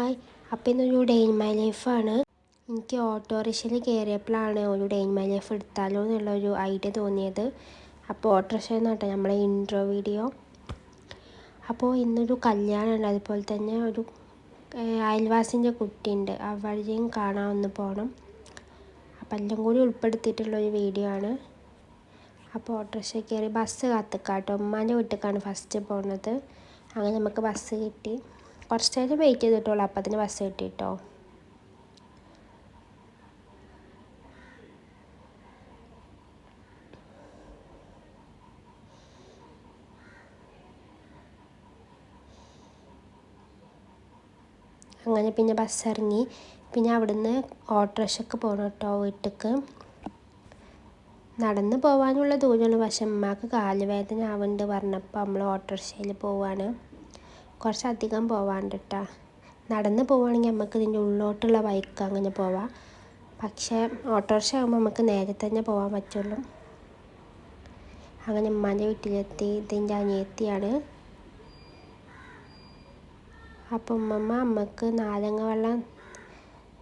Hi, അപ്പോൾ ഇന്നൊരു day in my ലൈഫാണ്. എനിക്ക് ഓട്ടോറിക്ഷയിൽ കയറിയപ്പോഴാണ് ഒരു ഡേ ഇൻ മൈ ലൈഫ് എടുത്താലോ എന്നുള്ളൊരു ഐഡിയ തോന്നിയത്. അപ്പോൾ ഓട്ടോറിക്ഷയിൽ നിന്നാട്ടോ നമ്മളെ ഇൻട്രോ വീഡിയോ. അപ്പോൾ ഇന്നൊരു കല്യാണമുണ്ട്, അതുപോലെ തന്നെ ഒരു അയൽവാസിൻ്റെ കുട്ടിയുണ്ട്, അവരെയും കാണാൻ ഒന്ന് പോകണം. അപ്പോൾ എല്ലാം കൂടി ഉൾപ്പെടുത്തിയിട്ടുള്ളൊരു വീഡിയോ ആണ്. അപ്പോൾ ഓട്ടോറിക്ഷയിൽ കയറി ബസ് കാത്തുക്കാട്ടോ. ഉമ്മാൻ്റെ വീട്ടിലേക്കാണ് ഫസ്റ്റ് പോകുന്നത്. അങ്ങനെ നമുക്ക് ബസ് കിട്ടി. കുറച്ച് നേരം വെയിറ്റ് ചെയ്തിട്ടുള്ളൂ, അപ്പം അതിന് ബസ് കിട്ടി കേട്ടോ. അങ്ങനെ പിന്നെ ബസ് ഇറങ്ങി. പിന്നെ അവിടുന്ന് ഓട്ടോറിക്ഷയ്ക്ക് പോകണം കേട്ടോ വീട്ടിലേക്ക്. നടന്ന് പോകാനുള്ള ദൂരമാണ്, പക്ഷെ ഉമ്മാക്ക് കാലുവേദന ആവുന്നുണ്ട് പറഞ്ഞപ്പോൾ നമ്മൾ ഓട്ടോറിക്ഷയിൽ പോവാണ്. കുറച്ചധികം പോവാണ്ട് കേട്ടോ. നടന്ന് പോവുകയാണെങ്കിൽ നമുക്ക് ഇതിൻ്റെ ഉള്ളോട്ടുള്ള വഴിക്ക് അങ്ങനെ പോവാം. പക്ഷേ ഓട്ടോറിക്ഷ ആകുമ്പോൾ നമുക്ക് നേരെ തന്നെ പോകാൻ പറ്റുള്ളൂ. അങ്ങനെ ഉമ്മാൻ്റെ വീട്ടിലെത്തി. ഇതിൻ്റെ അനിയത്തിയാണ്. അപ്പം അമ്മക്ക് നാരങ്ങ വെള്ളം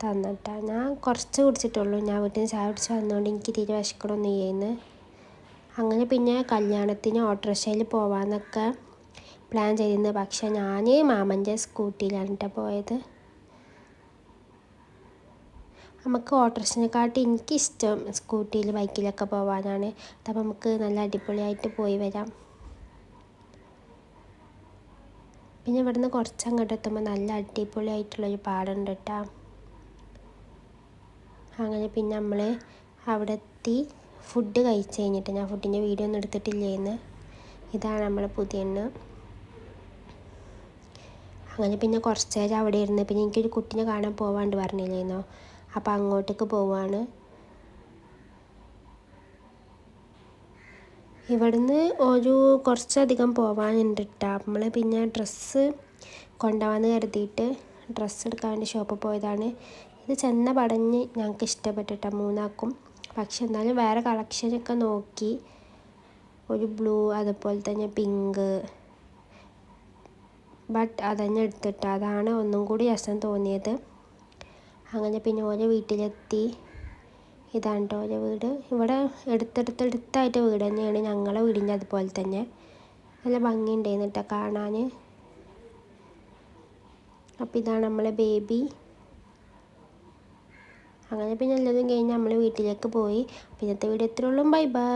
തന്നിട്ടാ. ഞാൻ കുറച്ച് കുടിച്ചിട്ടുള്ളൂ. ഞാൻ വീട്ടിൽ നിന്ന് ചായ കുടിച്ച് വന്നുകൊണ്ട് എനിക്ക് തീരെ വിശക്കണമൊന്നും ചെയ്യുന്നു. അങ്ങനെ പിന്നെ കല്യാണത്തിന് ഓട്ടോറിക്ഷയിൽ പോകാമെന്നൊക്കെ പ്ലാൻ ചെയ്തിരുന്നു. പക്ഷേ ഞാൻ മാമൻ്റെ സ്കൂട്ടിയിലാണ് കേട്ടോ പോയത്. നമുക്ക് ഓട്ടോറിക്ഷനെക്കാട്ടി എനിക്കിഷ്ടം സ്കൂട്ടിയിൽ ബൈക്കിലൊക്കെ പോകാനാണ്. അപ്പം നമുക്ക് നല്ല അടിപൊളിയായിട്ട് പോയി വരാം. പിന്നെ ഇവിടുന്ന് കുറച്ച് അങ്ങോട്ട് എത്തുമ്പോൾ നല്ല അടിപൊളിയായിട്ടുള്ളൊരു പാടമുണ്ട് കേട്ടോ. അങ്ങനെ പിന്നെ നമ്മൾ അവിടെ എത്തി ഫുഡ് കഴിച്ച് കഴിഞ്ഞിട്ട്, ഞാൻ ഫുഡിൻ്റെ വീഡിയോ ഒന്നും എടുത്തിട്ടില്ലേന്ന്. ഇതാണ് നമ്മളെ പുതിയെണ്ണ്. അങ്ങനെ പിന്നെ കുറച്ച് നേരം അവിടെ ഇരുന്ന്. പിന്നെ എനിക്കൊരു കുട്ടീനെ കാണാൻ പോവാണ്ട് പറഞ്ഞില്ലേന്നോ, അപ്പോൾ അങ്ങോട്ടേക്ക് പോവാണ്. ഇവിടുന്ന് ഒരു കുറച്ചധികം പോവാനുണ്ട് കേട്ടോ. നമ്മൾ പിന്നെ ഡ്രസ്സ് കൊണ്ടുപോകാമെന്ന് കരുതിയിട്ട് ഡ്രസ്സ് എടുക്കാൻ വേണ്ടി ഷോപ്പിൽ പോയതാണ്. ഇത് ചെന്ന പടഞ്ഞ് ഞങ്ങൾക്ക് ഇഷ്ടപ്പെട്ടിട്ടാ മൂന്നാക്കും. പക്ഷെ എന്നാലും വേറെ കളക്ഷനൊക്കെ നോക്കി. ഒരു ബ്ലൂ, അതുപോലെ തന്നെ പിങ്ക്, ബട്ട് അതന്നെ എടുത്തിട്ട് അതാണ് ഒന്നും കൂടി രസം തോന്നിയത്. അങ്ങനെ പിന്നെ ഓരോ വീട്ടിലെത്തി. ഇതാണ് കേട്ടോ ഓരോ വീട്. ഇവിടെ എടുത്തായിട്ട് വീട് തന്നെയാണ് ഞങ്ങളെ വീടിൻ്റെ. അതുപോലെ തന്നെ നല്ല ഭംഗിയുണ്ടായിരുന്നു കേട്ടോ കാണാൻ. അപ്പോൾ ഇതാണ് നമ്മളെ ബേബി. അങ്ങനെ പിന്നെ എല്ലാതും കഴിഞ്ഞ് നമ്മൾ വീട്ടിലേക്ക് പോയി. പിന്നത്തെ വീഡിയോ ഇത്രയുള്ളൂ. Bye by.